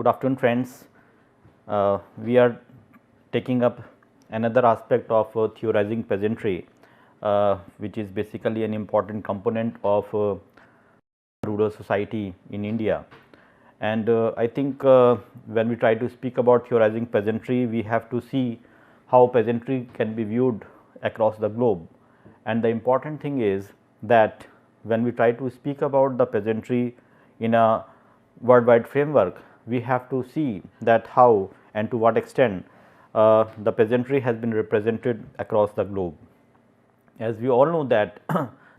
Good afternoon, friends. We are taking up another aspect of theorizing peasantry, which is basically an important component of rural society in India. And I think when we try to speak about theorizing peasantry, we have to see how peasantry can be viewed across the globe. And the important thing is that when we try to speak about the peasantry in a worldwide framework, we have to see that how and to what extent the peasantry has been represented across the globe. As we all know that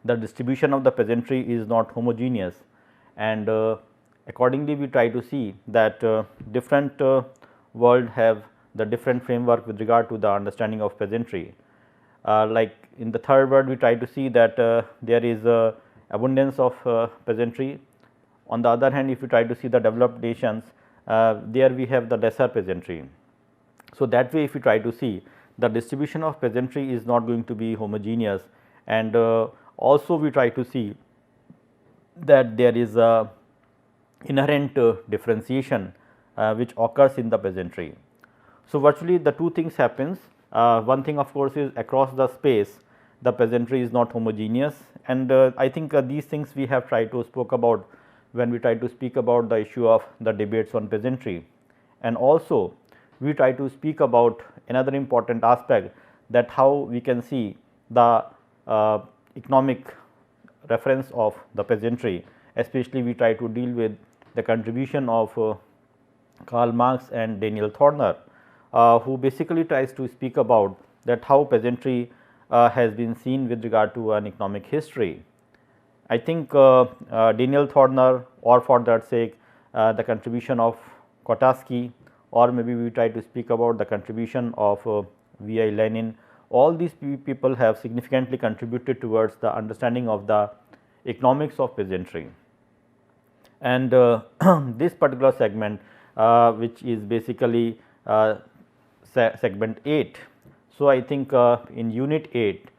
the distribution of the peasantry is not homogeneous, and accordingly we try to see that different world have the different framework with regard to the understanding of peasantry. Like in the third world, we try to see that there is abundance of peasantry. On the other hand, if you try to see the developed nations, there we have the lesser peasantry. So, that way if you try to see, the distribution of peasantry is not going to be homogeneous, and also we try to see that there is a inherent differentiation which occurs in the peasantry. So, virtually the two things happens. One thing of course is across the space the peasantry is not homogeneous, and I think these things we have tried to spoke about when we try to speak about the issue of the debates on peasantry. And also we try to speak about another important aspect, that how we can see the economic reference of the peasantry, especially we try to deal with the contribution of Karl Marx and Daniel Thorner, who basically tries to speak about that how peasantry has been seen with regard to an economic history. I think Daniel Thorner, or for that sake the contribution of Kotatsky, or maybe we try to speak about the contribution of V. I. Lenin, all these people have significantly contributed towards the understanding of the economics of peasantry. And this particular segment, which is basically segment 8. So, I think in unit 8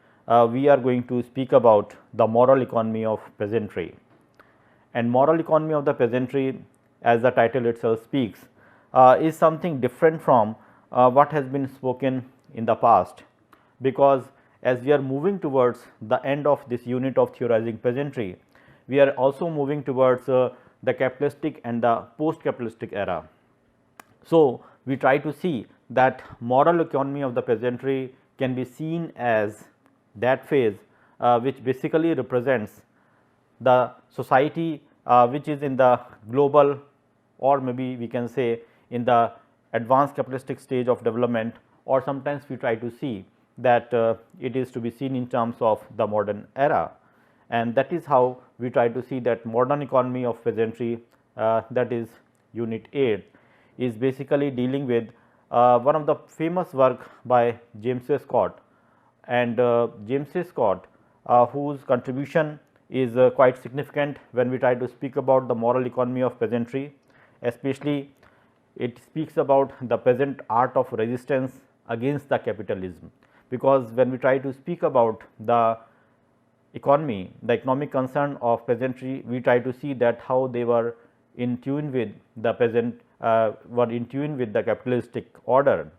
we are going to speak about the moral economy of peasantry. And moral economy of the peasantry, as the title itself speaks, is something different from what has been spoken in the past, because as we are moving towards the end of this unit of theorizing peasantry, we are also moving towards the capitalistic and the post capitalistic era. So, we try to see that moral economy of the peasantry can be seen as that phase which basically represents the society which is in the global, or maybe we can say in the advanced capitalistic stage of development, or sometimes we try to see that it is to be seen in terms of the modern era. And that is how we try to see that modern economy of peasantry, that is unit 8, is basically dealing with one of the famous work by James A. Scott. And James A. Scott, whose contribution is quite significant when we try to speak about the moral economy of peasantry, especially it speaks about the peasant art of resistance against the capitalism, because when we try to speak about the economy, the economic concern of peasantry, we try to see that how they were in tune with the peasant, were in tune with the capitalistic order.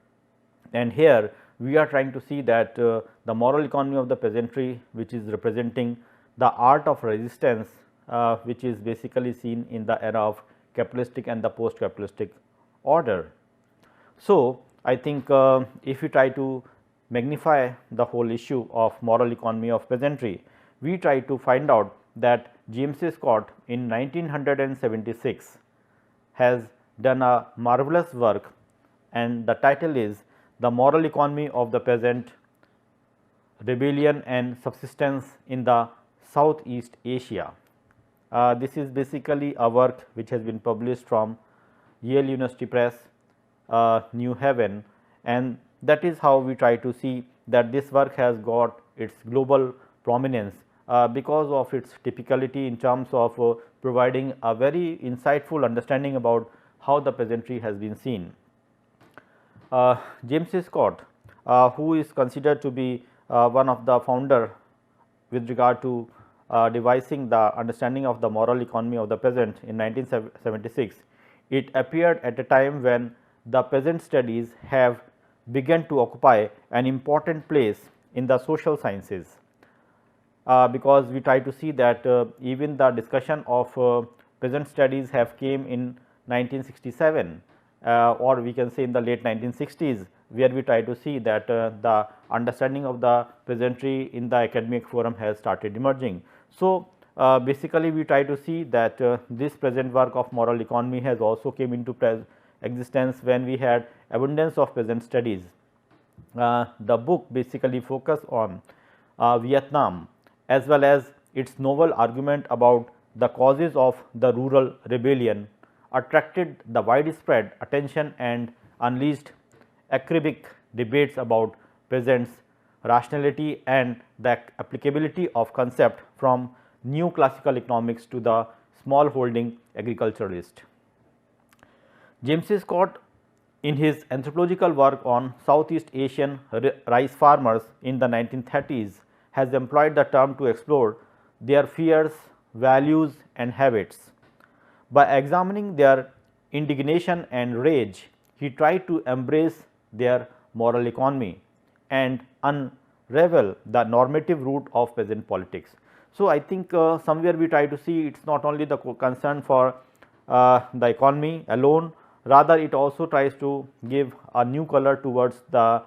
And here we are trying to see that the moral economy of the peasantry, which is representing the art of resistance, which is basically seen in the era of capitalistic and the post capitalistic order. So, I think if we try to magnify the whole issue of moral economy of peasantry, we try to find out that James A. Scott in 1976 has done a marvelous work, and the title is The Moral Economy of the Peasant, Rebellion and Subsistence in the Southeast Asia. This is basically a work which has been published from Yale University Press, New Haven, and that is how we try to see that this work has got its global prominence because of its typicality in terms of providing a very insightful understanding about how the peasantry has been seen. James A. Scott, who is considered to be one of the founder with regard to devising the understanding of the moral economy of the peasant in 1976, It appeared at a time when the peasant studies have begun to occupy an important place in the social sciences. Because we try to see that even the discussion of peasant studies have came in 1967 or we can say in the late 1960s, where we try to see that the understanding of the peasantry in the academic forum has started emerging. So, basically we try to see that this present work of moral economy has also came into existence when we had abundance of peasant studies. The book basically focus on Vietnam as well as its novel argument about the causes of the rural rebellion attracted the widespread attention and unleashed acerbic debates about peasants, rationality and the applicability of concept from new classical economics to the smallholding agriculturalist. James Scott, in his anthropological work on Southeast Asian rice farmers in the 1930s, has employed the term to explore their fears, values and habits. By examining their indignation and rage, he tried to embrace their moral economy and unravel the normative root of peasant politics. So, I think somewhere we try to see it is not only the concern for the economy alone, rather it also tries to give a new color towards the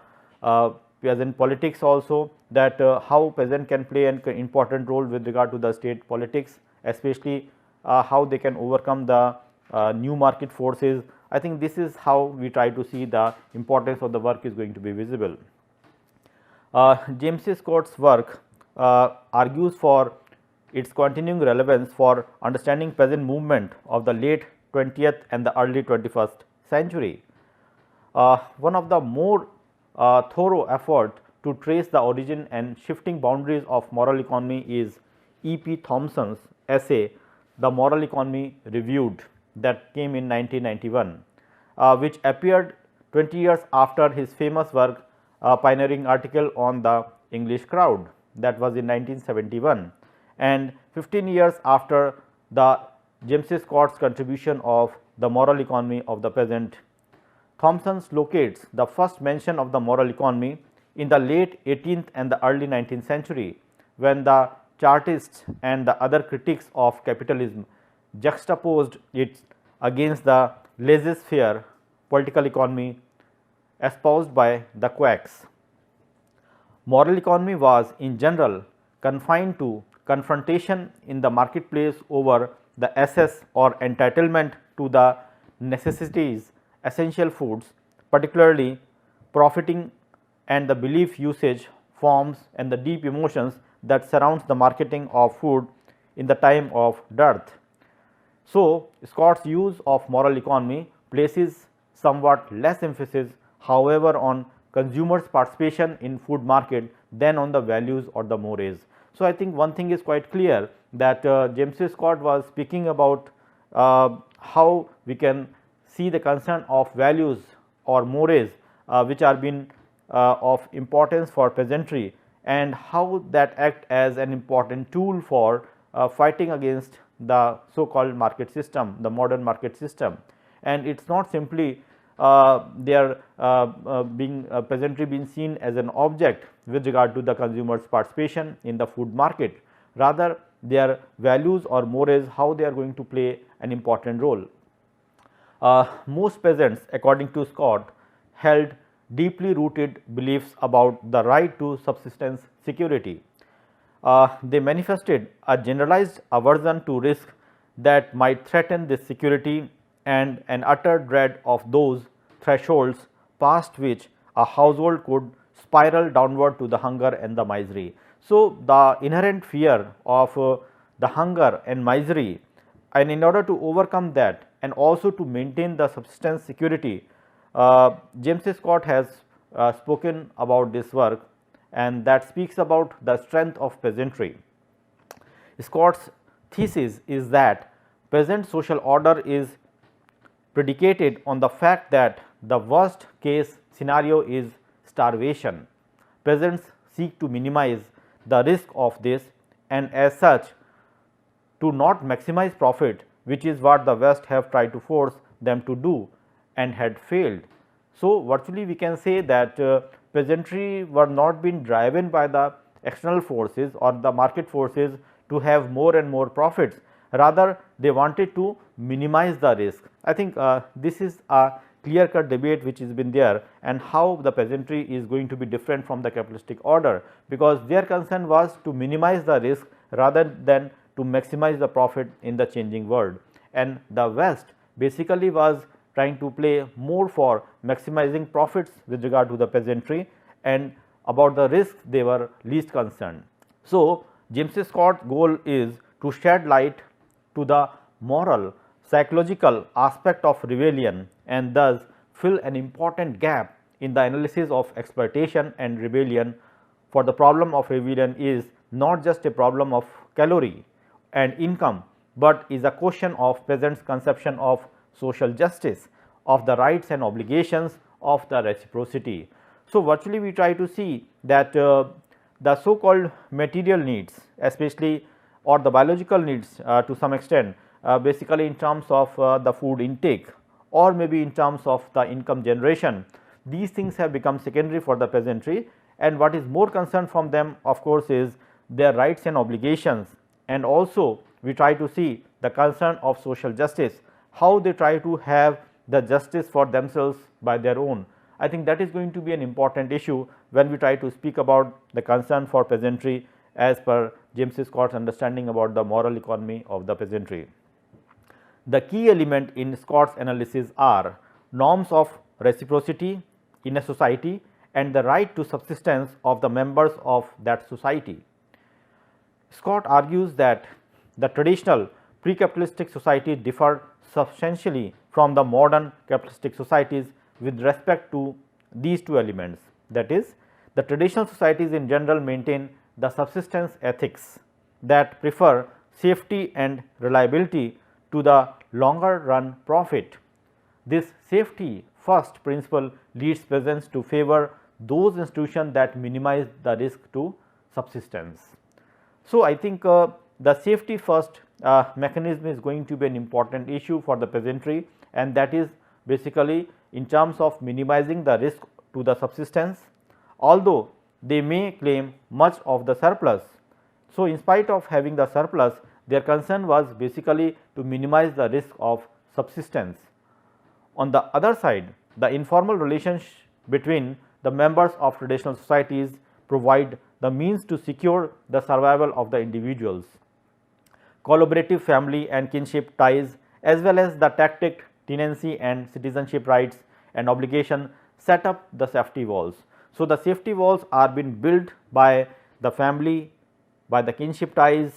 peasant politics also, that how peasant can play an important role with regard to the state politics, especially how they can overcome the new market forces. I think this is how we try to see the importance of the work is going to be visible. James Scott's work argues for its continuing relevance for understanding peasant movement of the late 20th and the early 21st century. One of the more thorough effort to trace the origin and shifting boundaries of moral economy is E. P. Thompson's essay, The Moral Economy Reviewed, that came in 1991, which appeared 20 years after his famous work, pioneering article on the English crowd, that was in 1971, and 15 years after the James Scott's contribution of the moral economy of the peasant. Thompson locates the first mention of the moral economy in the late 18th and the early 19th century, when the Chartists and the other critics of capitalism juxtaposed it against the laissez-faire political economy espoused by the Quacks. Moral economy was in general confined to confrontation in the marketplace over the access or entitlement to the necessities, essential foods, particularly profiting and the belief, usage, forms and the deep emotions that surrounds the marketing of food in the time of dearth. So, Scott's use of moral economy places somewhat less emphasis, however, on consumers' participation in food market than on the values or the mores. So, I think one thing is quite clear that James Scott was speaking about how we can see the concern of values or mores which are been of importance for peasantry, and how that act as an important tool for fighting against the so called market system, the modern market system. And it is not simply their being peasantry being seen as an object with regard to the consumers participation in the food market, rather their values or mores, how they are going to play an important role. Most peasants, according to Scott, held deeply rooted beliefs about the right to subsistence security. They manifested a generalized aversion to risk that might threaten this security and an utter dread of those thresholds past which a household could spiral downward to the hunger and the misery. So, the inherent fear of the hunger and misery, and in order to overcome that and also to maintain the subsistence security, James Scott has spoken about this work, and that speaks about the strength of peasantry. Scott's thesis is that peasant social order is predicated on the fact that the worst case scenario is starvation. Peasants seek to minimize the risk of this, and as such to not maximize profit, which is what the West have tried to force them to do and had failed. So, virtually we can say that peasantry were not being driven by the external forces or the market forces to have more and more profits, rather they wanted to minimize the risk. I think this is a clear cut debate which has been there, and how the peasantry is going to be different from the capitalistic order, because their concern was to minimize the risk rather than to maximize the profit in the changing world. And the West basically was trying to play more for maximizing profits with regard to the peasantry, and about the risk they were least concerned. So, James Scott's goal is to shed light to the moral, psychological aspect of rebellion, and thus fill an important gap in the analysis of exploitation and rebellion. For the problem of rebellion is not just a problem of calorie and income, but is a question of peasants' conception of social justice, of the rights and obligations, of the reciprocity. So, virtually we try to see that the so called material needs, especially or the biological needs to some extent, basically in terms of the food intake or maybe in terms of the income generation, these things have become secondary for the peasantry, and what is more concerned from them of course is their rights and obligations, and also we try to see the concern of social justice, how they try to have the justice for themselves by their own. I think that is going to be an important issue when we try to speak about the concern for peasantry as per James Scott's understanding about the moral economy of the peasantry. The key element in Scott's analysis are norms of reciprocity in a society and the right to subsistence of the members of that society. Scott argues that the traditional pre-capitalistic societies differ substantially from the modern capitalistic societies with respect to these two elements. That is, the traditional societies in general maintain the subsistence ethics that prefer safety and reliability to the longer run profit. This safety first principle leads peasants to favor those institutions that minimize the risk to subsistence. So, I think the safety first mechanism is going to be an important issue for the peasantry, and that is basically in terms of minimizing the risk to the subsistence, although they may claim much of the surplus. So, in spite of having the surplus, their concern was basically to minimize the risk of subsistence. On the other side, the informal relationship between the members of traditional societies provide the means to secure the survival of the individuals. Collaborative family and kinship ties, as well as the tactic, tenancy and citizenship rights and obligation set up the safety walls. So, the safety walls are being built by the family, by the kinship ties,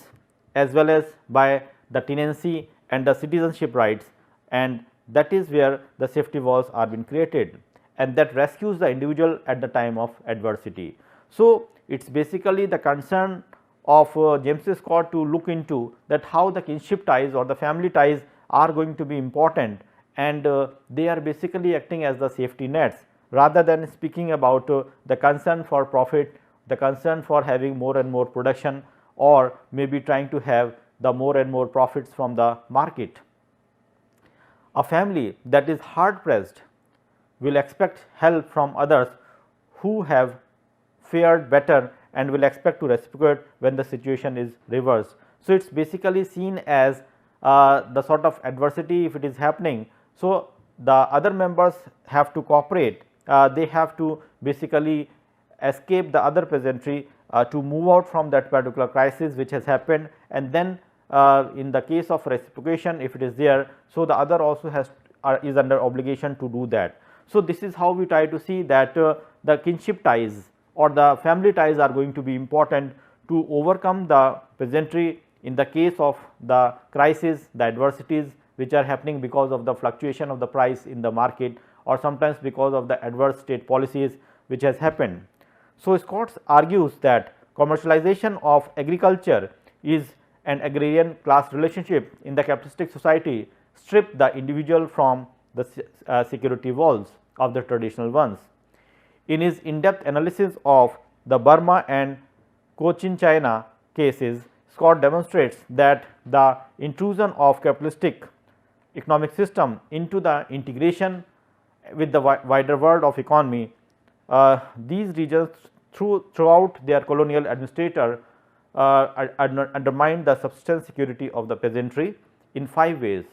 as well as by the tenancy and the citizenship rights, and that is where the safety walls are being created, and that rescues the individual at the time of adversity. So, it is basically the concern of James Scott to look into that how the kinship ties or the family ties are going to be important, and they are basically acting as the safety nets, rather than speaking about the concern for profit, the concern for having more and more production, or maybe trying to have the more and more profits from the market. A family that is hard pressed will expect help from others who have fared better and will expect to reciprocate when the situation is reversed. So, it is basically seen as the sort of adversity if it is happening. So, the other members have to cooperate, they have to basically escape the other peasantry to move out from that particular crisis which has happened, and then in the case of reciprocation if it is there, so the other also has is under obligation to do that. So, this is how we try to see that the kinship ties or the family ties are going to be important to overcome the peasantry in the case of the crisis, the adversities which are happening because of the fluctuation of the price in the market, or sometimes because of the adverse state policies which has happened. So, Scott argues that commercialization of agriculture is an agrarian class relationship in the capitalistic society, strip the individual from the security walls of the traditional ones. In his in-depth analysis of the Burma and Cochin China cases, Scott demonstrates that the intrusion of capitalistic economic system into the integration with the wider world of economy, these regions throughout their colonial administrator undermined the subsistence security of the peasantry in 5 ways.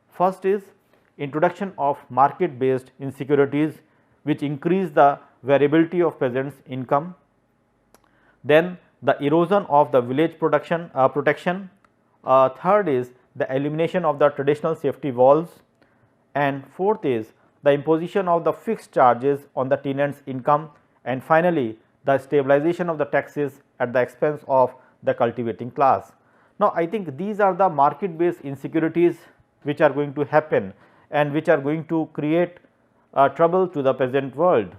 First is introduction of market based insecurities which increase the variability of peasants' income. Then the erosion of the village protection. Third is the elimination of the traditional safety walls, and fourth is the imposition of the fixed charges on the tenants' income, and finally the stabilization of the taxes at the expense of the cultivating class. Now, I think these are the market based insecurities which are going to happen and which are going to create trouble to the peasant world.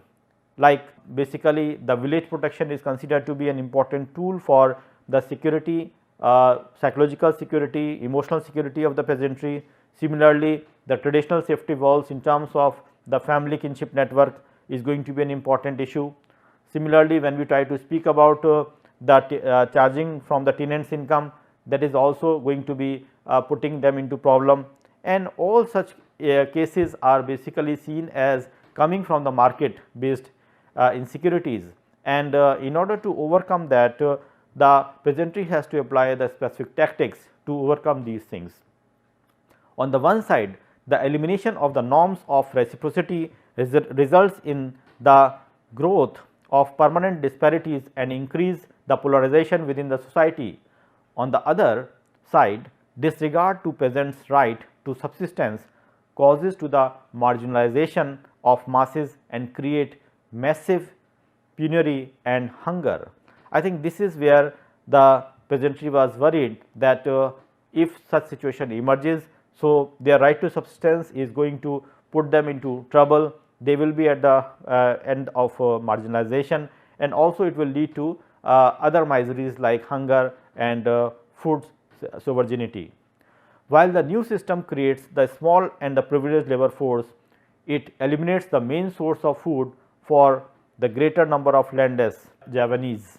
Like basically the village protection is considered to be an important tool for the security, psychological security, emotional security of the peasantry. Similarly, the traditional safety walls in terms of the family kinship network is going to be an important issue. Similarly, when we try to speak about the charging from the tenants' income, that is also going to be putting them into problem, and all such cases are basically seen as coming from the market based insecurities, and in order to overcome that, the peasantry has to apply the specific tactics to overcome these things. On the one side, the elimination of the norms of reciprocity results in the growth of permanent disparities and increase the polarization within the society. On the other side, disregard to peasants' right to subsistence causes to the marginalization of masses and create massive penury and hunger. I think this is where the peasantry was worried that if such situation emerges, so their right to subsistence is going to put them into trouble. They will be at the end of marginalization, and also it will lead to other miseries like hunger and food sovereignty. While the new system creates the small and the privileged labor force, it eliminates the main source of food for the greater number of landless Javanese.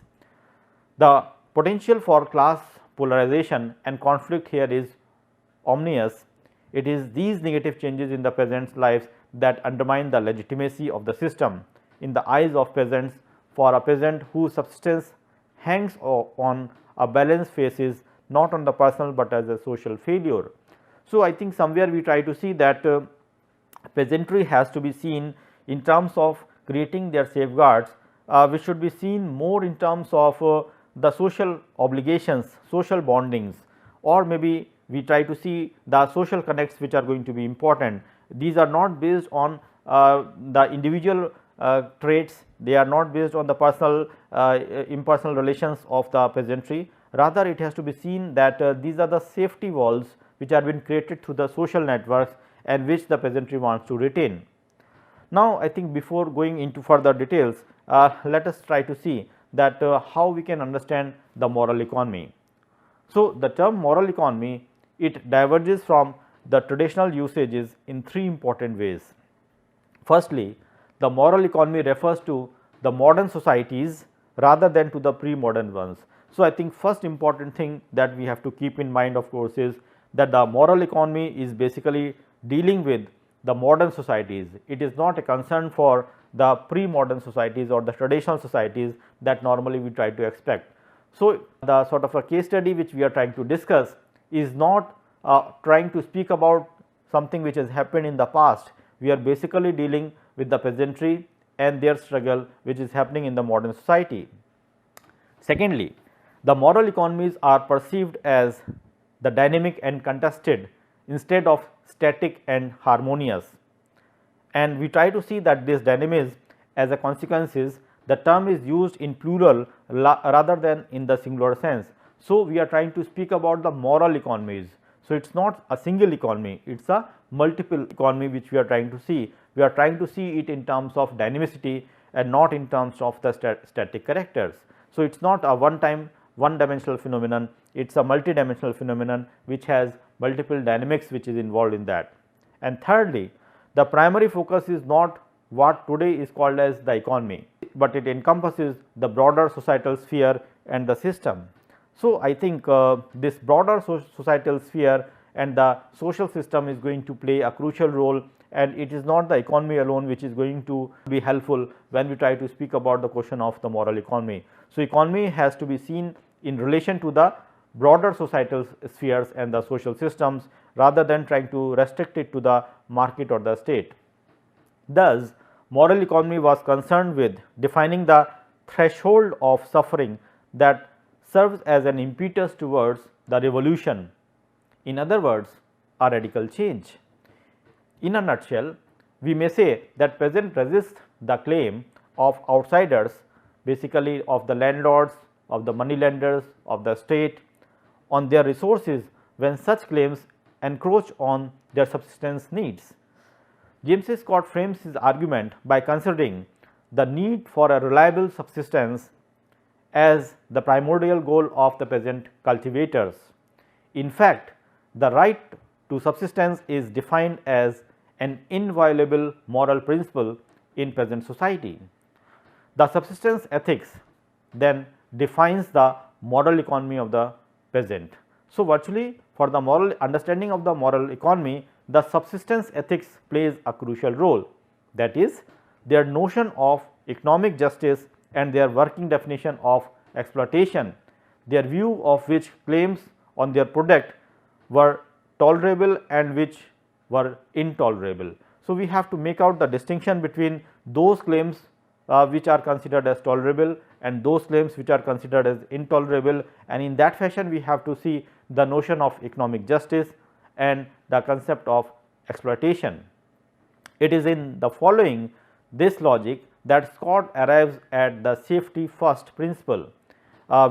The potential for class polarization and conflict here is ominous. It is these negative changes in the peasants' lives that undermine the legitimacy of the system in the eyes of peasants. For a peasant whose subsistence hangs on a balance faces not on the personal but as a social failure. So, I think somewhere we try to see that peasantry has to be seen in terms of creating their safeguards, which should be seen more in terms of the social obligations, social bondings, or maybe we try to see the social connects which are going to be important. These are not based on the individual traits, they are not based on the personal impersonal relations of the peasantry. Rather, it has to be seen that these are the safety walls which are being created through the social networks and which the peasantry wants to retain. Now, I think before going into further details, let us try to see that how we can understand the moral economy. So, the term moral economy, it diverges from the traditional usages in 3 important ways. Firstly, the moral economy refers to the modern societies rather than to the pre-modern ones. So, I think first important thing that we have to keep in mind, of course, is that the moral economy is basically dealing with the modern societies. It is not a concern for the pre-modern societies or the traditional societies that normally we try to expect. So, the sort of a case study which we are trying to discuss is not trying to speak about something which has happened in the past. We are basically dealing with the peasantry and their struggle which is happening in the modern society. Secondly, the moral economies are perceived as the dynamic and contested instead of static and harmonious, and we try to see that this dynamism as a consequence is the term is used in plural rather than in the singular sense. So, we are trying to speak about the moral economies. So, it is not a single economy, it is a multiple economy which we are trying to see. We are trying to see it in terms of dynamicity and not in terms of the static characters. So, it is not a one dimensional phenomenon, it is a multidimensional phenomenon which has multiple dynamics which is involved in that. And thirdly, the primary focus is not what today is called as the economy, but it encompasses the broader societal sphere and the system. So, I think this broader societal sphere and the social system is going to play a crucial role, and it is not the economy alone which is going to be helpful when we try to speak about the question of the moral economy. So, economy has to be seen in relation to the broader societal spheres and the social systems, rather than trying to restrict it to the market or the state. Thus, moral economy was concerned with defining the threshold of suffering that serves as an impetus towards the revolution. In other words, a radical change. In a nutshell, we may say that peasant resists the claim of outsiders, basically of the landlords, of the money lenders, of the state, on their resources when such claims encroach on their subsistence needs. James Scott frames his argument by considering the need for a reliable subsistence as the primordial goal of the peasant cultivators. In fact, the right to subsistence is defined as an inviolable moral principle in peasant society. The subsistence ethics then defines the moral economy of the peasant. So, virtually for the moral understanding of the moral economy, the subsistence ethics plays a crucial role, that is, their notion of economic justice and their working definition of exploitation, their view of which claims on their product were tolerable and which were intolerable. So, we have to make out the distinction between those claims which are considered as tolerable and those claims which are considered as intolerable, and in that fashion we have to see the notion of economic justice and the concept of exploitation. It is in the following this logic that Scott arrives at the safety first principle,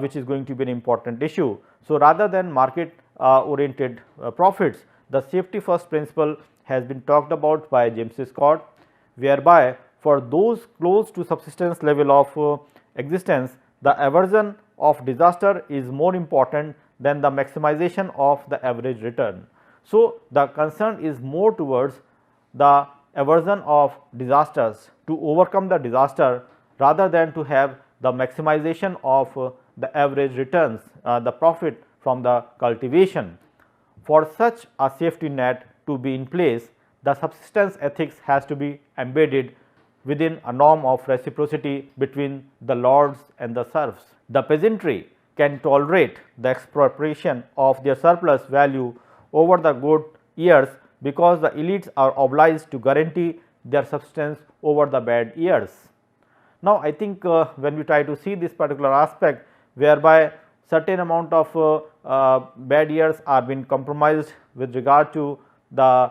which is going to be an important issue. So, rather than market oriented profits, the safety first principle has been talked about by James Scott, whereby for those close to subsistence level of existence, the aversion of disaster is more important than the maximization of the average return. So, the concern is more towards the aversion of disasters, to overcome the disaster rather than to have the maximization of the average returns, the profit from the cultivation. For such a safety net to be in place, the subsistence ethics has to be embedded within a norm of reciprocity between the lords and the serfs. The peasantry can tolerate the expropriation of their surplus value over the good years because the elites are obliged to guarantee their subsistence over the bad years. Now, I think when we try to see this particular aspect, whereby certain amount of bad years are being compromised with regard to the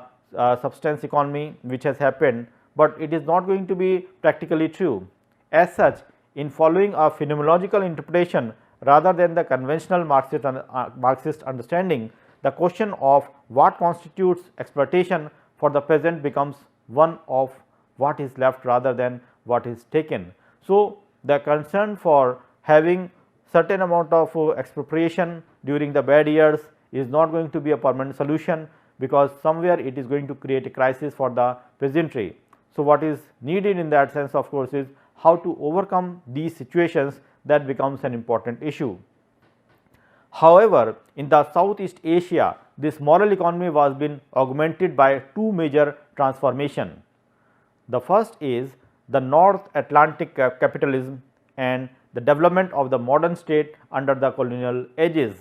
subsistence economy which has happened, but it is not going to be practically true. As such, in following a phenomenological interpretation rather than the conventional Marxist understanding, the question of what constitutes exploitation for the peasant becomes one of what is left rather than what is taken. So, the concern for having certain amount of expropriation during the bad years is not going to be a permanent solution, because somewhere it is going to create a crisis for the peasantry. So, what is needed in that sense, of course, is how to overcome these situations. That becomes an important issue. However, in the Southeast Asia, this moral economy was being augmented by two major transformations. The first is the North Atlantic capitalism and the development of the modern state under the colonial ages.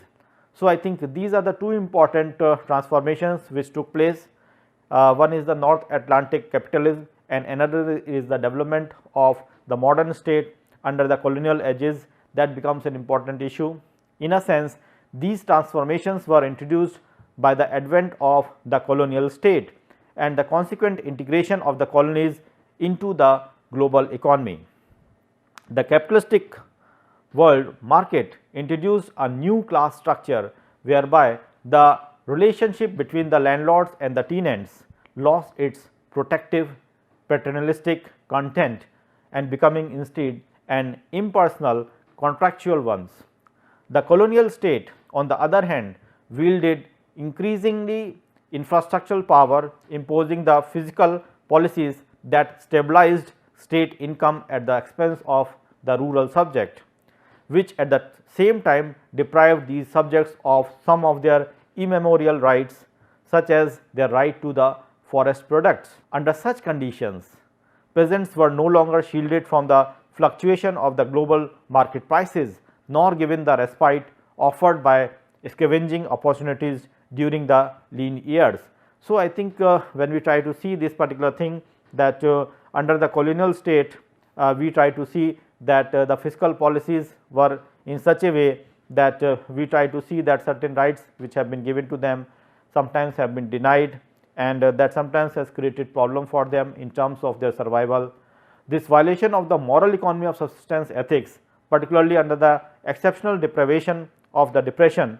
So, I think these are the two important transformations which took place. One is the North Atlantic capitalism and another is the development of the modern state under the colonial ages. That becomes an important issue. In a sense, these transformations were introduced by the advent of the colonial state and the consequent integration of the colonies into the global economy. The capitalistic world market introduced a new class structure, whereby the relationship between the landlords and the tenants lost its protective paternalistic content and becoming instead an impersonal contractual ones. The colonial state, on the other hand, wielded increasingly infrastructural power, imposing the physical policies that stabilized state income at the expense of the rural subject, which at the same time deprived these subjects of some of their immemorial rights such as their right to the forest products. Under such conditions, peasants were no longer shielded from the fluctuation of the global market prices, nor given the respite offered by scavenging opportunities during the lean years. So, I think when we try to see this particular thing, that under the colonial state, we try to see that the fiscal policies were in such a way that we try to see that certain rights which have been given to them sometimes have been denied, and that sometimes has created problem for them in terms of their survival. This violation of the moral economy of subsistence ethics, particularly under the exceptional deprivation of the depression,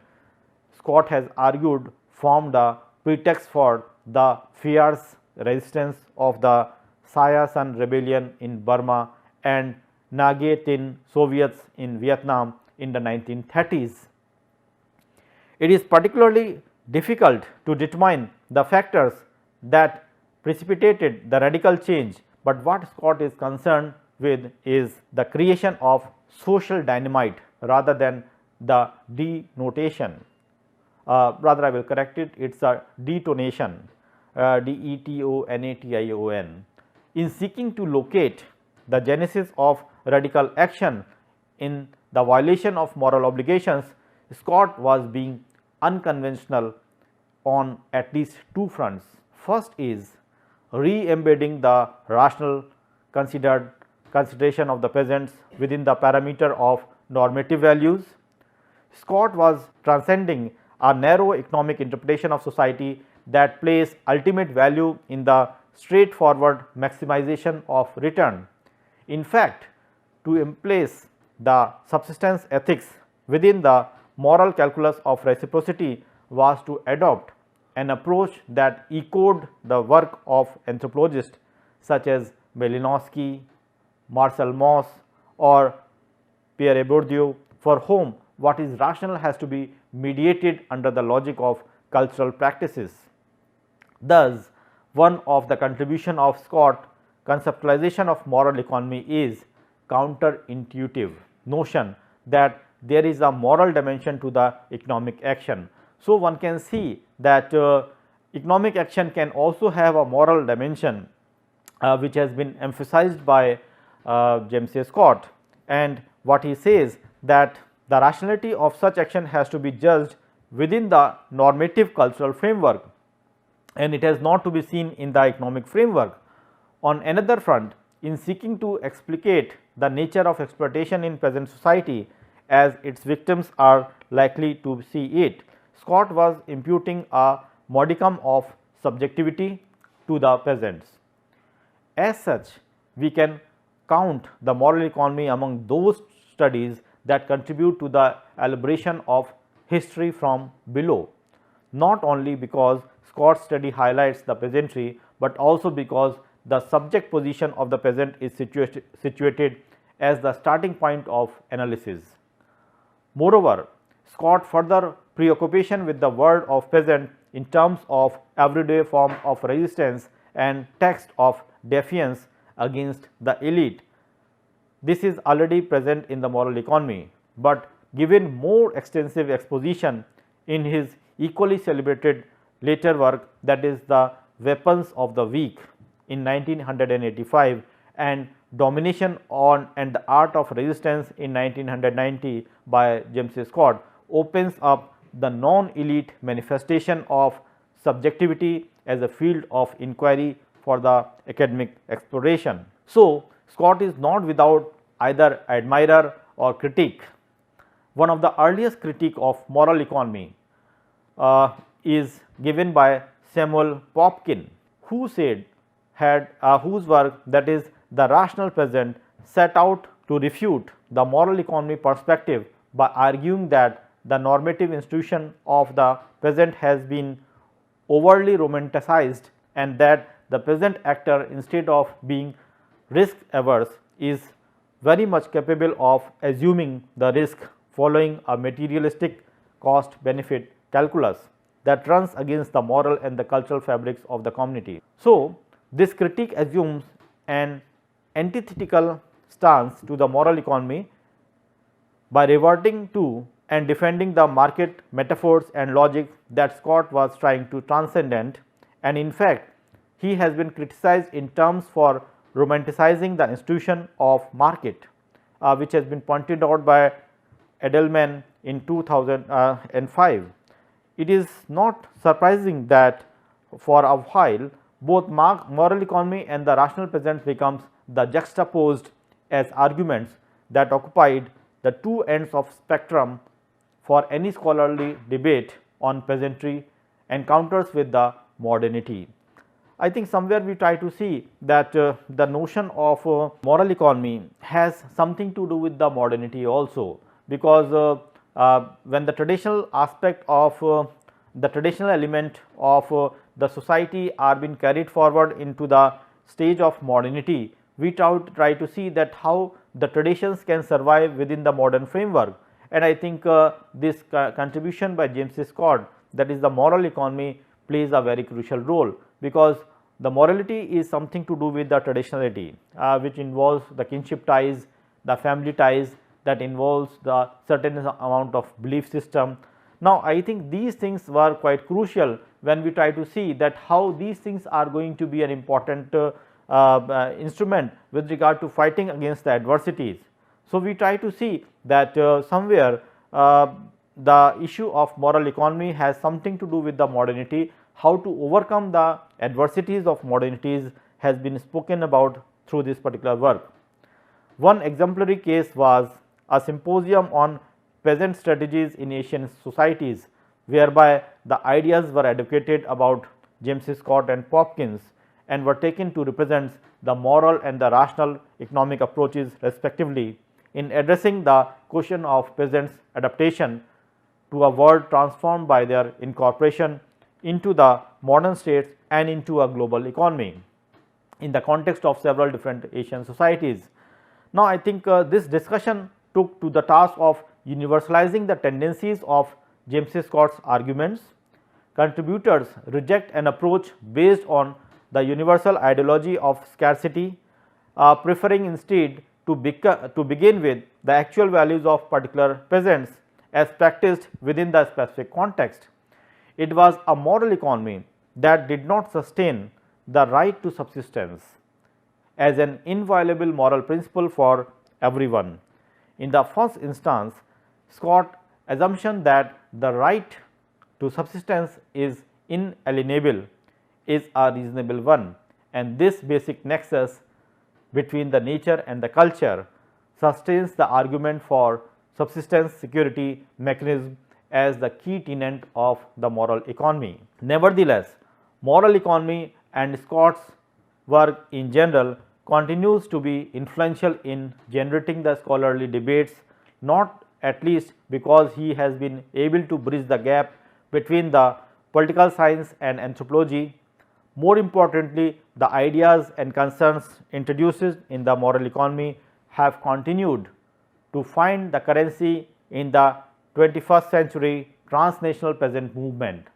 Scott has argued formed a pretext for the fierce resistance of the Saya San rebellion in Burma and Nage Tin Soviets in Vietnam in the 1930s. It is particularly difficult to determine the factors that precipitated the radical change, but what Scott is concerned with is the creation of social dynamite rather than the denotation. Rather, I will correct it, it is a detonation, detonation. In seeking to locate the genesis of radical action in the violation of moral obligations, Scott was being unconventional on at least two fronts. First is re-embedding the rational consideration of the peasants within the parameter of normative values. Scott was transcending a narrow economic interpretation of society that placed ultimate value in the straightforward maximization of return. In fact, to emplace the subsistence ethics within the moral calculus of reciprocity was to adopt an approach that echoed the work of anthropologists such as Malinowski, Marcel Mauss or Pierre Bourdieu, for whom what is rational has to be mediated under the logic of cultural practices. Thus, one of the contribution of Scott conceptualization of moral economy is counterintuitive notion that there is a moral dimension to the economic action. So, one can see that economic action can also have a moral dimension which has been emphasized by James A. Scott, and what he says that the rationality of such action has to be judged within the normative cultural framework, and it has not to be seen in the economic framework. On another front, in seeking to explicate the nature of exploitation in present society as its victims are likely to see it, Scott was imputing a modicum of subjectivity to the peasants. As such, we can count the moral economy among those studies that contribute to the elaboration of history from below, not only because Scott's study highlights the peasantry, but also because the subject position of the peasant is situated as the starting point of analysis. Moreover, Scott further preoccupation with the word of peasant in terms of everyday form of resistance and text of defiance against the elite. This is already present in the moral economy, but given more extensive exposition in his equally celebrated later work, that is the Weapons of the Weak in 1985 and Domination on and the Art of Resistance in 1990 by James A. Scott, opens up the non-elite manifestation of subjectivity as a field of inquiry for the academic exploration. So, Scott is not without either admirer or critique. One of the earliest critique of moral economy is given by Samuel Popkin, who said whose work, that is The Rational Peasant, set out to refute the moral economy perspective by arguing that the normative institution of the peasant has been overly romanticized and that the peasant actor, instead of being risk averse, is very much capable of assuming the risk following a materialistic cost benefit calculus that runs against the moral and the cultural fabrics of the community. So, this critique assumes an antithetical stance to the moral economy by reverting to and defending the market metaphors and logic that Scott was trying to transcend, and in fact, he has been criticized in terms for romanticizing the institution of market, which has been pointed out by Edelman in 2005. It is not surprising that for a while both moral economy and the rational peasant becomes the juxtaposed as arguments that occupied the two ends of spectrum for any scholarly debate on peasantry encounters with the modernity. I think somewhere we try to see that the notion of moral economy has something to do with the modernity also, because when the traditional aspect of the traditional element of the society are being carried forward into the stage of modernity, we try to see that how the traditions can survive within the modern framework. And I think this contribution by James Scott, that is the moral economy, plays a very crucial role, because the morality is something to do with the traditionality, which involves the kinship ties, the family ties, that involves the certain amount of belief system. Now, I think these things were quite crucial when we try to see that how these things are going to be an important instrument with regard to fighting against the adversities. So, we try to see that somewhere the issue of moral economy has something to do with the modernity. How to overcome the adversities of modernities has been spoken about through this particular work. One exemplary case was a symposium on peasant strategies in Asian societies, whereby the ideas were advocated about James Scott and Popkins and were taken to represent the moral and the rational economic approaches respectively in addressing the question of peasants' adaptation to a world transformed by their incorporation into the modern states and into a global economy in the context of several different Asian societies. Now, I think this discussion took to the task of universalizing the tendencies of James Scott's arguments. Contributors reject an approach based on the universal ideology of scarcity, preferring instead to begin with the actual values of particular peasants as practiced within the specific context. It was a moral economy that did not sustain the right to subsistence as an inviolable moral principle for everyone. In the first instance, Scott's assumption that the right to subsistence is inalienable is a reasonable one, and this basic nexus between the nature and the culture sustains the argument for subsistence security mechanism as the key tenet of the moral economy. Nevertheless, moral economy and Scott's work in general continues to be influential in generating the scholarly debates, not at least because he has been able to bridge the gap between the political science and anthropology. More importantly, the ideas and concerns introduced in the moral economy have continued to find the currency in the 21st century transnational peasant movement.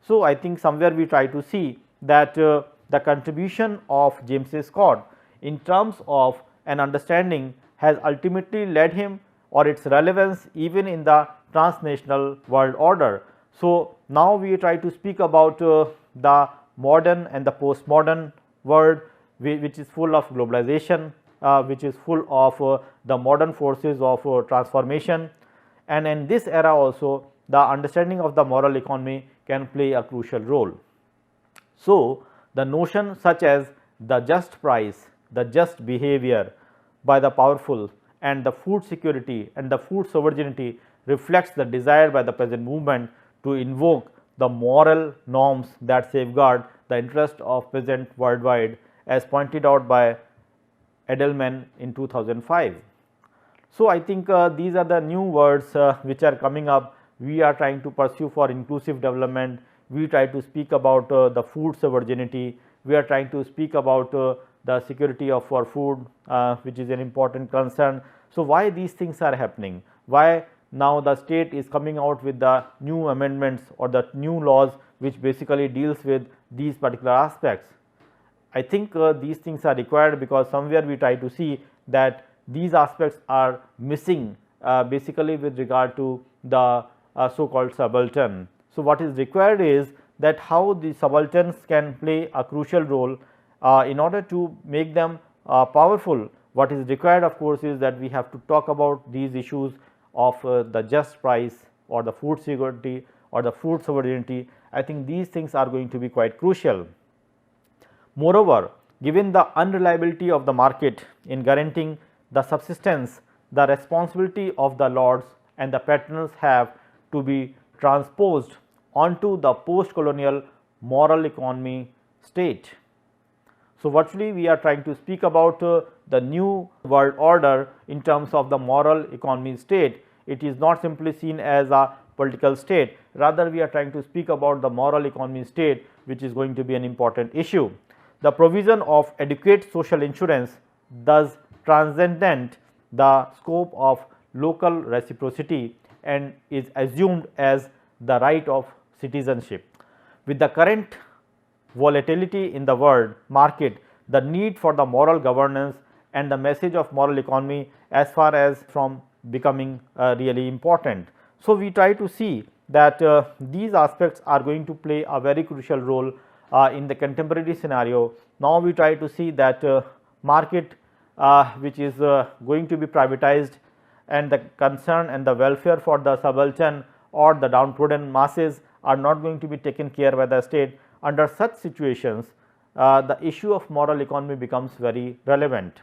So, I think somewhere we try to see that the contribution of James Scott in terms of an understanding has ultimately led him or its relevance even in the transnational world order. So, now we try to speak about the modern and the postmodern world, which is full of globalization, which is full of the modern forces of transformation, and in this era also the understanding of the moral economy can play a crucial role. So, the notion such as the just price, the just behavior by the powerful, and the food security and the food sovereignty reflects the desire by the peasant movement to invoke the moral norms that safeguard the interest of peasant worldwide, as pointed out by Edelman in 2005. So, I think these are the new words which are coming up. We are trying to pursue for inclusive development. We try to speak about the food sovereignty. We are trying to speak about the security of our food, which is an important concern. So, why these things are happening? Why now the state is coming out with the new amendments or the new laws which basically deals with these particular aspects? I think these things are required because somewhere we try to see that these aspects are missing basically with regard to the so-called subaltern. So, what is required is that how the subalterns can play a crucial role in order to make them powerful. What is required of course, is that we have to talk about these issues of the just price or the food security or the food sovereignty. I think these things are going to be quite crucial. Moreover, given the unreliability of the market in guaranteeing the subsistence, the responsibility of the lords and the patrons have to be transposed onto the post-colonial moral economy state. So, virtually we are trying to speak about the new world order in terms of the moral economy state. It is not simply seen as a political state, rather we are trying to speak about the moral economy state, which is going to be an important issue. The provision of adequate social insurance thus transcendent the scope of local reciprocity and is assumed as the right of citizenship. With the current volatility in the world market, the need for the moral governance and the message of moral economy as far as from becoming really important. So, we try to see that these aspects are going to play a very crucial role in the contemporary scenario. Now, we try to see that market which is going to be privatized, and the concern and the welfare for the subaltern or the downtrodden masses are not going to be taken care by the state. Under such situations, the issue of moral economy becomes very relevant.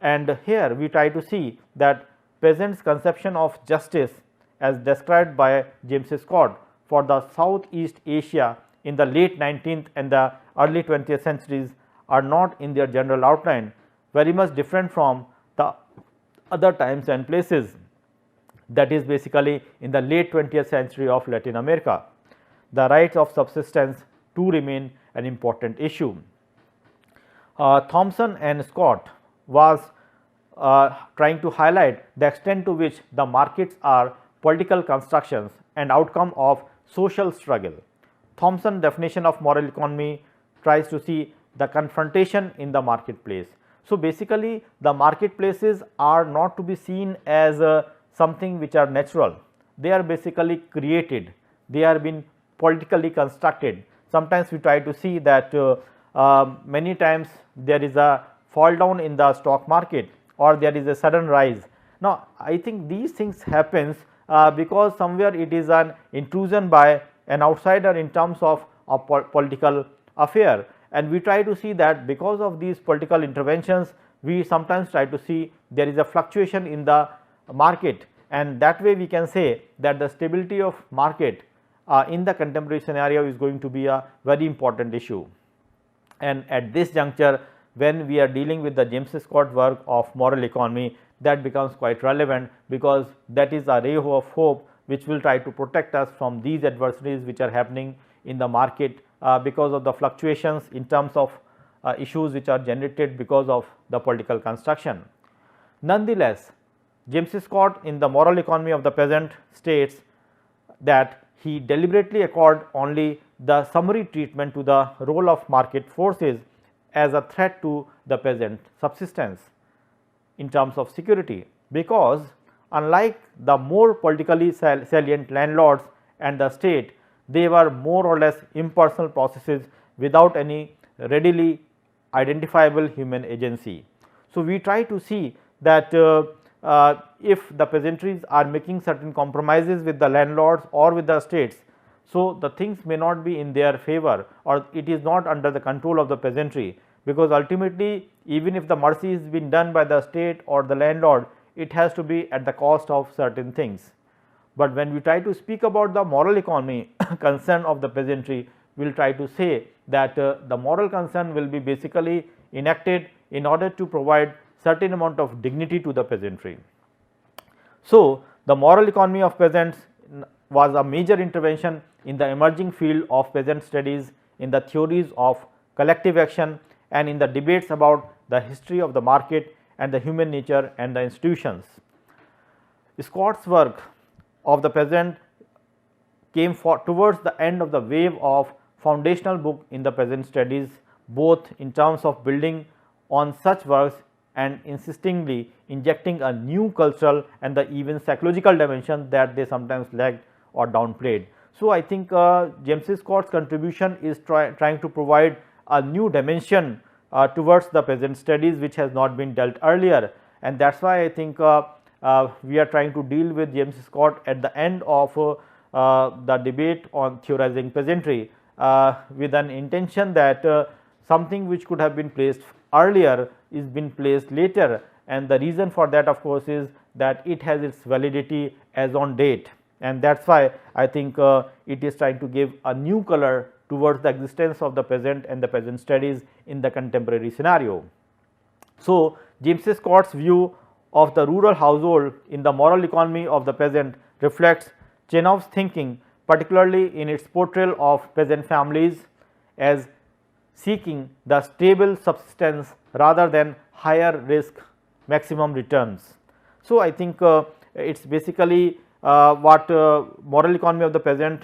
And here we try to see that peasants' conception of justice as described by James Scott for the Southeast Asia in the late 19th and the early 20th centuries are not in their general outline very much different from the other times and places, that is basically in the late 20th century of Latin America. The rights of subsistence too remain an important issue. Thompson and Scott was trying to highlight the extent to which the markets are political constructions and outcome of social struggle. Thompson's definition of moral economy tries to see the confrontation in the marketplace. So, basically the marketplaces are not to be seen as something which are natural, they are basically created, they are been politically constructed. Sometimes we try to see that many times there is a fall down in the stock market or there is a sudden rise. Now, I think these things happens because somewhere it is an intrusion by an outsider in terms of a political affair, and we try to see that because of these political interventions we sometimes try to see there is a fluctuation in the market, and that way we can say that the stability of market in the contemporary scenario is going to be a very important issue. And at this juncture, when we are dealing with the James Scott work of moral economy, that becomes quite relevant, because that is a ray of hope which will try to protect us from these adversities which are happening in the market because of the fluctuations in terms of issues which are generated because of the political construction. Nonetheless, James Scott in the moral economy of the peasant states that he deliberately accord only the summary treatment to the role of market forces as a threat to the peasant subsistence in terms of security, because unlike the more politically salient landlords and the state, they were more or less impersonal processes without any readily identifiable human agency. So, we try to see that if the peasantries are making certain compromises with the landlords or with the states, so the things may not be in their favor, or it is not under the control of the peasantry, because ultimately even if the mercy is been done by the state or the landlord, it has to be at the cost of certain things. But when we try to speak about the moral economy concern of the peasantry, we will try to say that the moral concern will be basically enacted in order to provide certain amount of dignity to the peasantry. So, the moral economy of peasants was a major intervention in the emerging field of peasant studies, in the theories of collective action, and in the debates about the history of the market and the human nature and the institutions. Scott's work of the peasant came towards the end of the wave of foundational book in the peasant studies, both in terms of building on such works and insistingly injecting a new cultural and the even psychological dimension that they sometimes lacked or downplayed. So, I think James Scott's contribution is trying to provide a new dimension towards the peasant studies, which has not been dealt earlier, and that is why I think we are trying to deal with James Scott at the end of the debate on theorizing peasantry, with an intention that something which could have been placed earlier is been placed later, and the reason for that of course is that it has its validity as on date, and that is why I think it is trying to give a new color towards the existence of the peasant and the peasant studies in the contemporary scenario. So, James Scott's view of the rural household in the moral economy of the peasant reflects Chenov's thinking, particularly in its portrayal of peasant families as seeking the stable subsistence rather than higher risk maximum returns. So, I think it is basically what moral economy of the peasant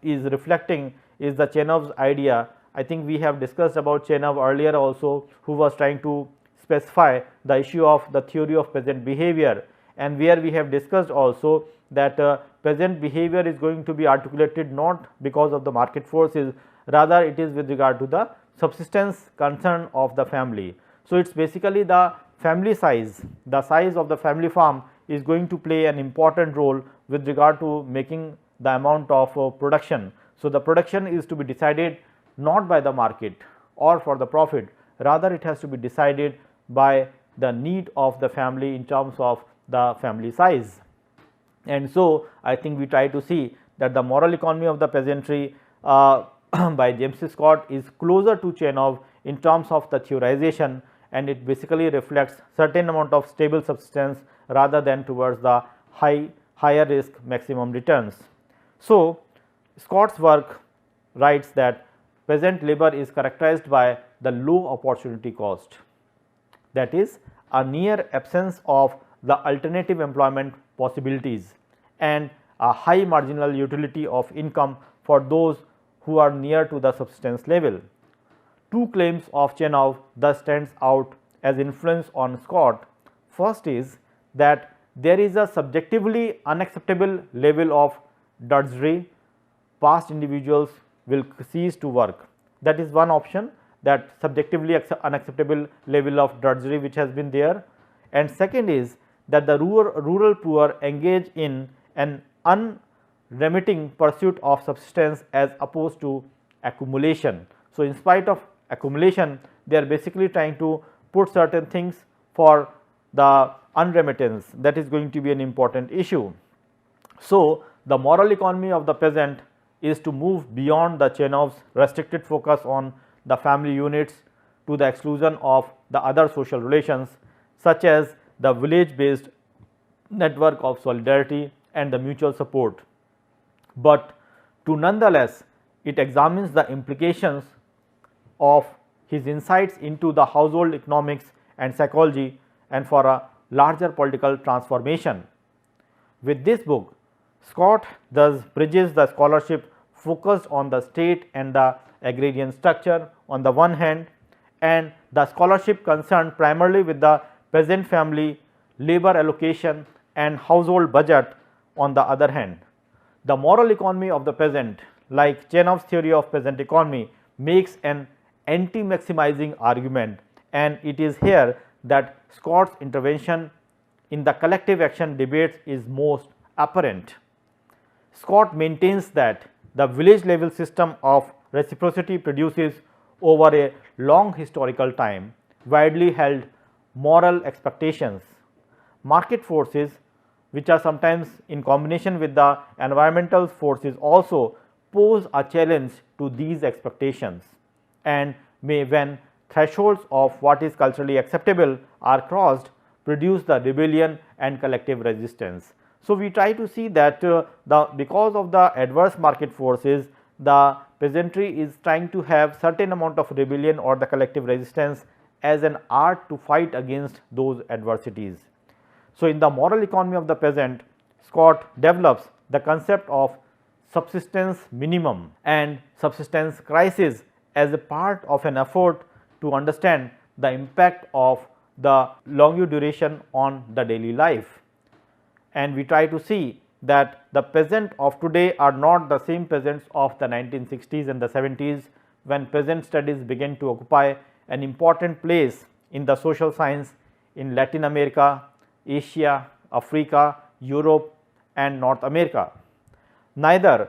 is reflecting is the Chenov's idea. I think we have discussed about Chenov earlier also, who was trying to specify the issue of the theory of peasant behavior, and where we have discussed also that peasant behavior is going to be articulated not because of the market forces, rather it is with regard to the subsistence concern of the family. So, it is basically the family size, the size of the family farm is going to play an important role with regard to making the amount of production. So, the production is to be decided not by the market or for the profit, rather it has to be decided by the need of the family in terms of the family size. And so, I think we try to see that the moral economy of the peasantry by James Scott is closer to Chenov in terms of the theorization, and it basically reflects certain amount of stable subsistence rather than towards the higher risk maximum returns. So, Scott's work writes that peasant labor is characterized by the low opportunity cost, that is a near absence of the alternative employment possibilities and a high marginal utility of income for those who are near to the subsistence level. Two claims of Chenov thus stands out as influence on Scott. First is that there is a subjectively unacceptable level of drudgery, past individuals will cease to work. That is one option, that subjectively unacceptable level of drudgery which has been there, and second is that the rural poor engage in an unremitting pursuit of subsistence as opposed to accumulation. So, in spite of accumulation, they are basically trying to put certain things for the unremittance, that is going to be an important issue. So, the moral economy of the peasant is to move beyond the Chenov's restricted focus on the family units to the exclusion of the other social relations, such as the village based network of solidarity and the mutual support, but to nonetheless it examines the implications of his insights into the household economics and psychology and for a larger political transformation. With this book, Scott thus bridges the scholarship focused on the state and the agrarian structure on the one hand, and the scholarship concerned primarily with the peasant family, labor allocation and household budget on the other hand. The moral economy of the peasant, like Chenov's theory of peasant economy, makes an anti-maximizing argument, and it is here that Scott's intervention in the collective action debates is most apparent. Scott maintains that the village level system of reciprocity produces over a long historical time widely held moral expectations. Market forces, which are sometimes in combination with the environmental forces, also pose a challenge to these expectations, and may, when thresholds of what is culturally acceptable are crossed, produce the rebellion and collective resistance. So, we try to see that because of the adverse market forces, the peasantry is trying to have certain amount of rebellion or the collective resistance as an art to fight against those adversities. So, in the moral economy of the peasant, Scott develops the concept of subsistence minimum and subsistence crisis as a part of an effort to understand the impact of the longer duration on the daily life. And we try to see that the peasant of today are not the same peasants of the 1960s and the 70s, when peasant studies began to occupy an important place in the social science in Latin America, Asia, Africa, Europe and North America. Neither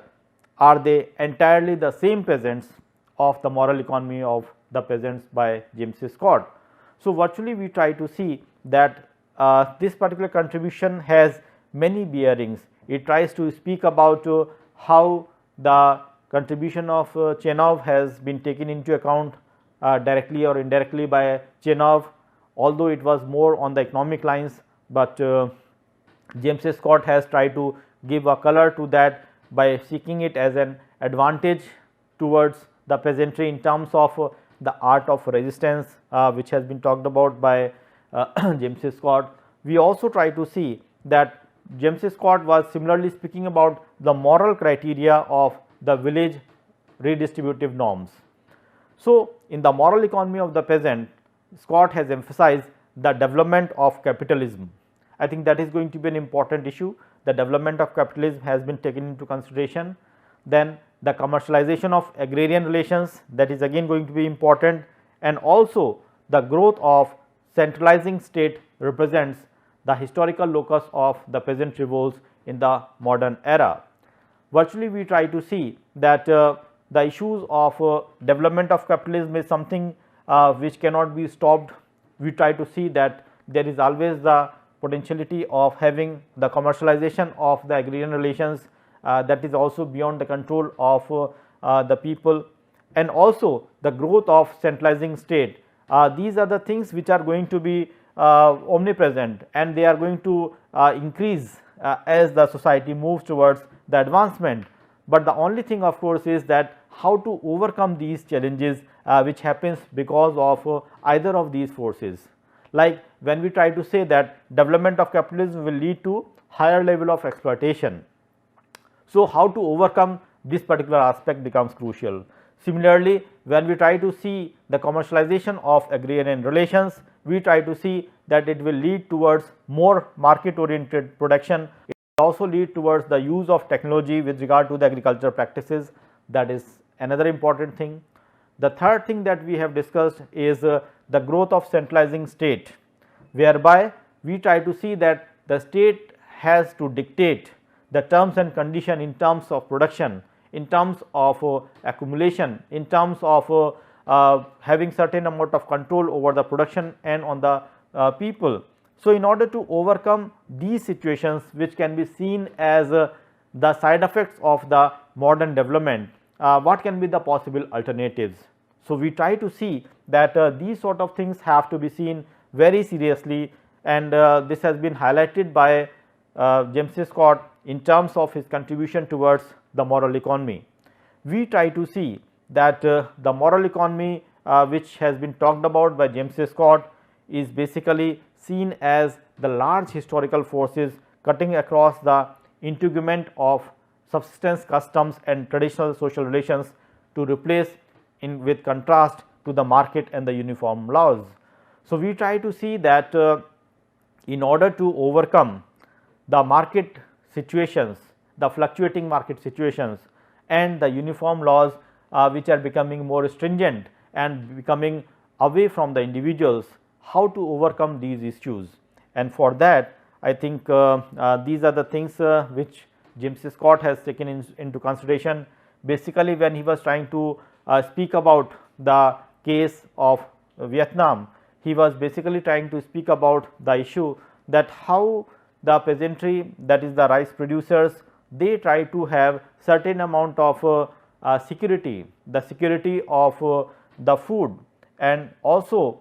are they entirely the same peasants of the moral economy of the peasants by James Scott. So, virtually we try to see that this particular contribution has many bearings. It tries to speak about how the contribution of Chenov has been taken into account directly or indirectly by Chenov, although it was more on the economic lines, but James Scott has tried to give a color to that by seeking it as an advantage towards the peasantry in terms of the art of resistance, which has been talked about by James Scott. We also try to see that James Scott was similarly speaking about the moral criteria of the village redistributive norms. So, in the moral economy of the peasant, Scott has emphasized the development of capitalism. I think that is going to be an important issue. The development of capitalism has been taken into consideration. Then the commercialization of agrarian relations, that is again going to be important, and also the growth of centralizing state represents the historical locus of the peasant revolts in the modern era. Virtually we try to see that the issues of development of capitalism is something which cannot be stopped. We try to see that there is always the potentiality of having the commercialization of the agrarian relations that is also beyond the control of the people, and also the growth of centralizing state. These are the things which are going to be omnipresent, and they are going to increase as the society moves towards the advancement. But the only thing of course is that how to overcome these challenges which happens because of either of these forces. Like when we try to say that development of capitalism will lead to higher level of exploitation. So, how to overcome this particular aspect becomes crucial. Similarly, when we try to see the commercialization of agrarian relations, we try to see that it will lead towards more market oriented production. It will also lead towards the use of technology with regard to the agricultural practices. That is another important thing. The third thing that we have discussed is the growth of centralizing state, whereby we try to see that the state has to dictate the terms and condition in terms of production, in terms of accumulation, in terms of having certain amount of control over the production and on the people. So, in order to overcome these situations which can be seen as the side effects of the modern development, what can be the possible alternatives? So, we try to see that these sort of things have to be seen very seriously, and this has been highlighted by James Scott in terms of his contribution towards the moral economy. We try to see that the moral economy which has been talked about by James Scott is basically seen as the large historical forces cutting across the integument of subsistence customs and traditional social relations to replace in with contrast to the market and the uniform laws. So, we try to see that in order to overcome the market situations, the fluctuating market situations and the uniform laws which are becoming more stringent and becoming away from the individuals, how to overcome these issues. And for that, I think these are the things which James Scott has taken into consideration. Basically, when he was trying to speak about the case of Vietnam, he was basically trying to speak about the issue that how the peasantry, that is the rice producers, they try to have certain amount of security, the security of the food, and also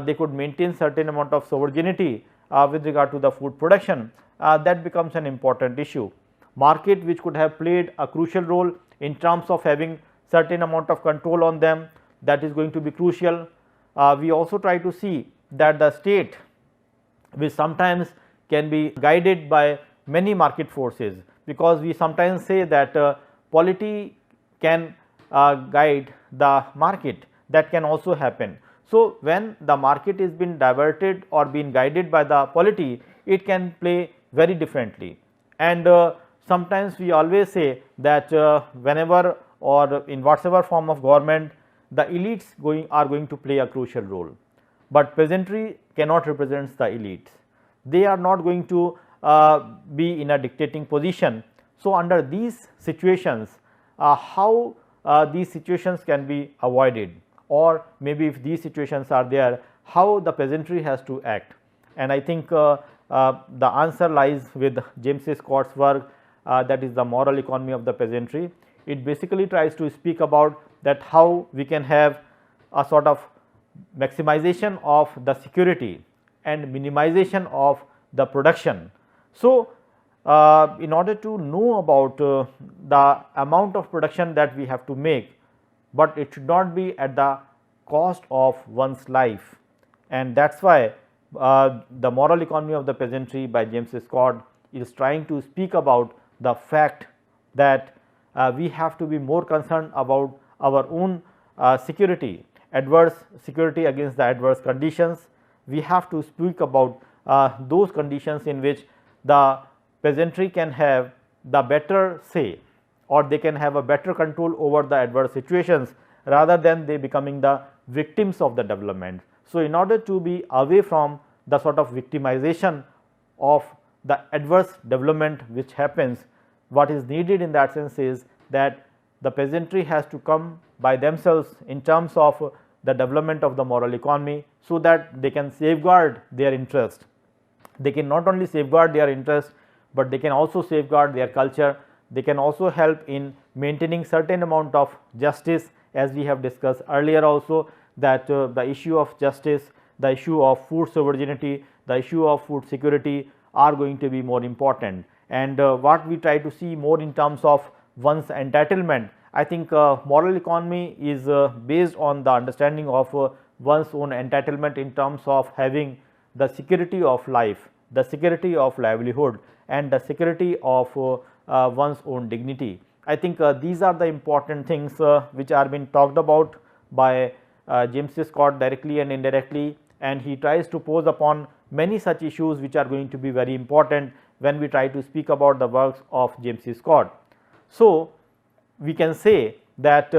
they could maintain certain amount of sovereignty with regard to the food production. That becomes an important issue. Market which could have played a crucial role in terms of having certain amount of control on them, that is going to be crucial. We also try to see that the state, which sometimes can be guided by many market forces, because we sometimes say that polity can guide the market, that can also happen. So, when the market is being diverted or being guided by the polity, it can play very differently. And sometimes we always say that whenever or in whatsoever form of government, the elites are going to play a crucial role, but peasantry cannot represent the elites. They are not going to be in a dictating position. So, under these situations, how these situations can be avoided, or maybe if these situations are there, how the peasantry has to act. And I think the answer lies with James Scott's work, that is the moral economy of the peasantry. It basically tries to speak about that how we can have a sort of maximization of the security and minimization of the production. So, in order to know about the amount of production that we have to make, but it should not be at the cost of one's life, and that is why the moral economy of the peasantry by James Scott is trying to speak about the fact that we have to be more concerned about our own security, adverse security against the adverse conditions. We have to speak about those conditions in which the peasantry can have the better say, or they can have a better control over the adverse situations, rather than they becoming the victims of the development. So, in order to be away from the sort of victimization of the adverse development which happens, what is needed in that sense is that the peasantry has to come by themselves in terms of the development of the moral economy, so that they can safeguard their interest. They can not only safeguard their interest, but they can also safeguard their culture. They can also help in maintaining certain amount of justice, as we have discussed earlier also, that the issue of justice, the issue of food sovereignty, the issue of food security are going to be more important. And what we try to see more in terms of one's entitlement, I think moral economy is based on the understanding of one's own entitlement in terms of having the security of life, the security of livelihood, and the security of one's own dignity. I think these are the important things which are being talked about by James Scott directly and indirectly, and he tries to pose upon many such issues which are going to be very important when we try to speak about the works of James Scott. So, we can say that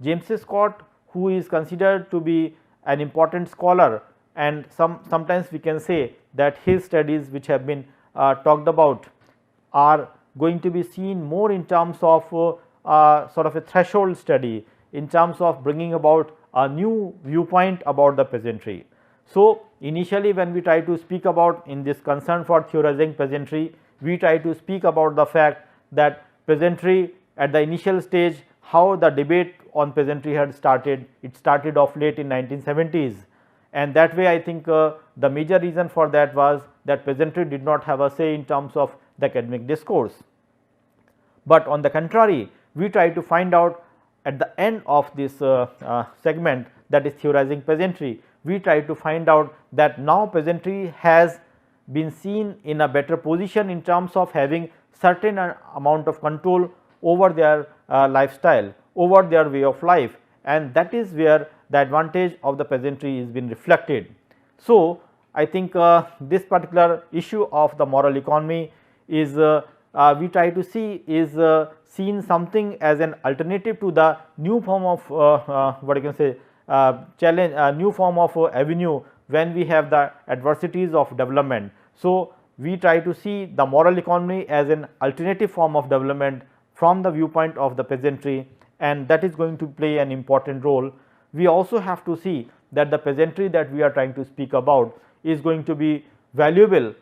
James Scott, who is considered to be an important scholar, and sometimes we can say that his studies which have been talked about are going to be seen more in terms of sort of a threshold study, in terms of bringing about a new viewpoint about the peasantry. So, initially when we try to speak about in this concern for theorizing peasantry, we try to speak about the fact that peasantry at the initial stage, how the debate on peasantry had started. It started off late in 1970s, and that way I think the major reason for that was that peasantry did not have a say in terms of the academic discourse. But on the contrary, we try to find out at the end of this segment, that is theorizing peasantry, we try to find out that now peasantry has been seen in a better position in terms of having certain amount of control over their lifestyle, over their way of life, and that is where the advantage of the peasantry is been reflected. So, I think this particular issue of the moral economy is we try to see is seen something as an alternative to the new form of what you can say challenge, new form of avenue when we have the adversities of development. So, we try to see the moral economy as an alternative form of development from the viewpoint of the peasantry, and that is going to play an important role. We also have to see that the peasantry that we are trying to speak about is going to be valuable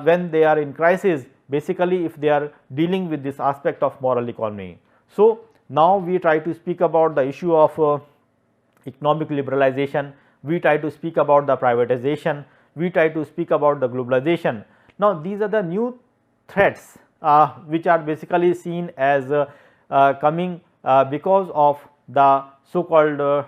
when they are in crisis, basically if they are dealing with this aspect of moral economy. So, now we try to speak about the issue of economic liberalization, we try to speak about the privatization, we try to speak about the globalization. Now, these are the new threats which are basically seen as coming because of the so called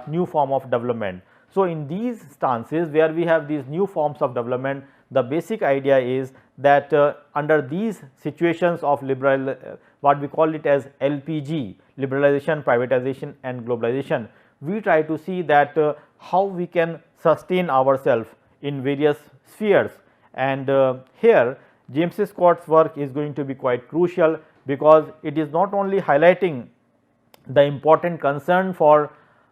new form of development. So, in these stances where we have these new forms of development, the basic idea is that under these situations of liberal what we call it as LPG, liberalization, privatization and globalization, we try to see that how we can sustain ourselves in various spheres. And here James Scott's work is going to be quite crucial, because it is not only highlighting the important concern for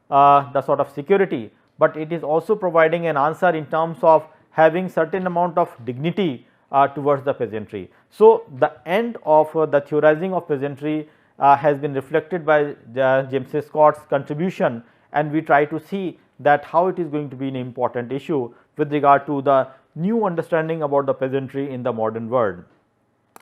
the sort of security, but it is also providing an answer in terms of having certain amount of dignity towards the peasantry. So, the end of the theorizing of peasantry has been reflected by James Scott's contribution, and we try to see that how it is going to be an important issue with regard to the new understanding about the peasantry in the modern world.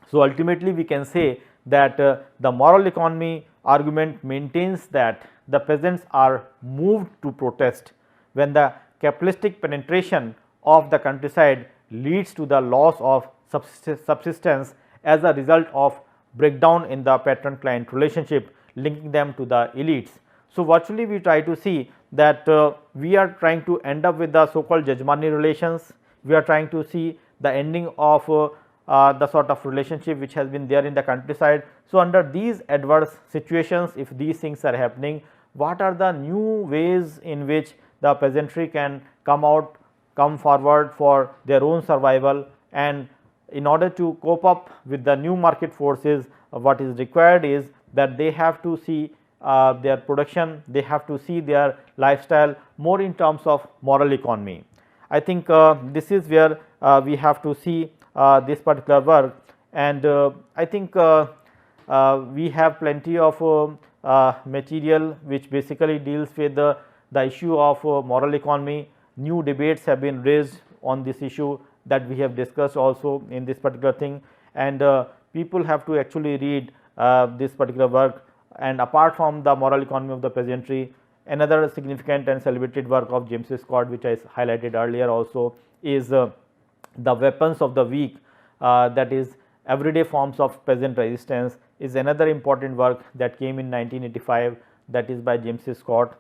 So, ultimately we can say that the moral economy argument maintains that the peasants are moved to protest when the capitalistic penetration of the countryside leads to the loss of subsistence as a result of breakdown in the patron client relationship linking them to the elites. So, virtually we try to see that we are trying to end up with the so called Jajmani relations. We are trying to see the ending of the sort of relationship which has been there in the countryside. So, under these adverse situations, if these things are happening, what are the new ways in which the peasantry can come forward for their own survival, and in order to cope up with the new market forces, what is required is that they have to see their production, they have to see their lifestyle more in terms of moral economy. I think this is where we have to see this particular work, and I think we have plenty of material which basically deals with the issue of moral economy. New debates have been raised on this issue that we have discussed also in this particular thing, and people have to actually read this particular work. And apart from the moral economy of the peasantry, another significant and celebrated work of James Scott, which I highlighted earlier also, is the weapons of the weak, that is everyday forms of peasant resistance, is another important work that came in 1985, that is by James Scott.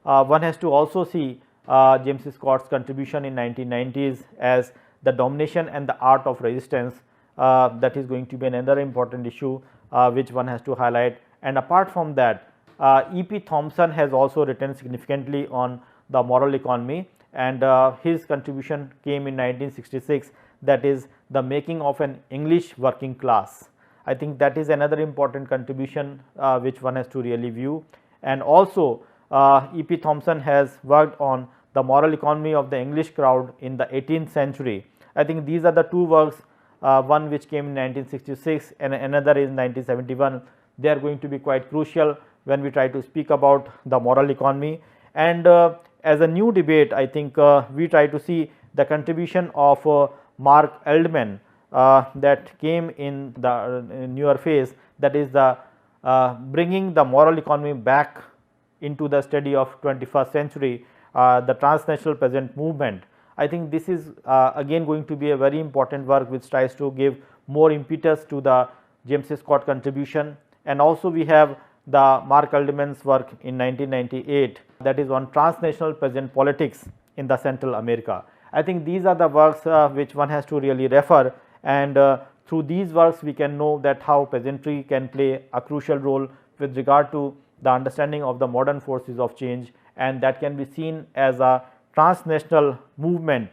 One has to also see James Scott's contribution in 1990s as the domination and the art of resistance, that is going to be another important issue which one has to highlight. And apart from that, E.P. Thompson has also written significantly on the moral economy, and his contribution came in 1966, that is the making of an English working class. I think that is another important contribution which one has to really view. And also E.P. Thompson has worked on the moral economy of the English crowd in the 18th century. I think these are the two works, one which came in 1966 and another is 1971. They are going to be quite crucial when we try to speak about the moral economy. And as a new debate, I think we try to see the contribution of Mark Eldman that came in the newer phase, that is the bringing the moral economy back into the study of 21st century, the transnational peasant movement. I think this is again going to be a very important work which tries to give more impetus to the James Scott contribution. And also we have the Mark Eldman's work in 1998, that is on transnational peasant politics in the Central America. I think these are the works which one has to really refer, and through these works we can know that how peasantry can play a crucial role with regard to the understanding of the modern forces of change, and that can be seen as a transnational movement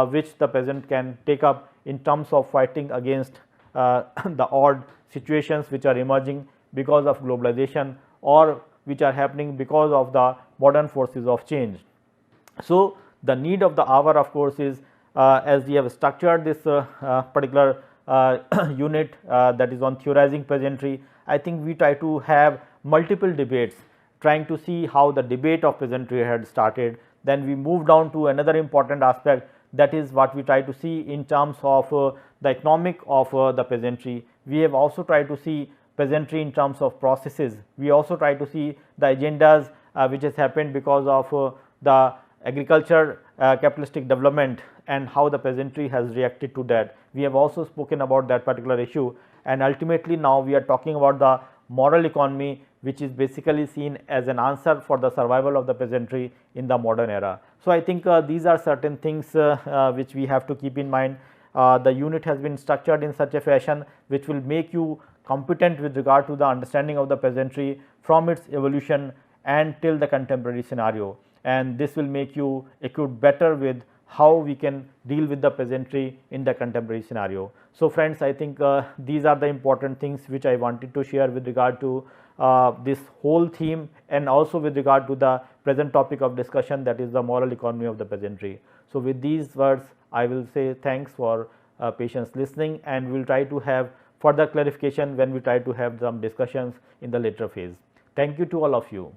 which the peasant can take up in terms of fighting against the odd situations which are emerging because of globalization or which are happening because of the modern forces of change. So, the need of the hour of course is, as we have structured this particular unit that is on theorizing peasantry, I think we try to have multiple debates trying to see how the debate of peasantry had started. Then we move down to another important aspect, that is what we try to see in terms of the economic of the peasantry. We have also tried to see peasantry in terms of processes. We also try to see the agendas which has happened because of the agriculture capitalistic development and how the peasantry has reacted to that. We have also spoken about that particular issue, and ultimately now we are talking about the moral economy, which is basically seen as an answer for the survival of the peasantry in the modern era. So, I think these are certain things which we have to keep in mind. The unit has been structured in such a fashion which will make you competent with regard to the understanding of the peasantry from its evolution and till the contemporary scenario, and this will make you equipped better with how we can deal with the peasantry in the contemporary scenario. So, friends, I think these are the important things which I wanted to share with regard to this whole theme, and also with regard to the present topic of discussion, that is the moral economy of the peasantry. So, with these words I will say thanks for patience listening, and we will try to have further clarification when we try to have some discussions in the later phase. Thank you to all of you.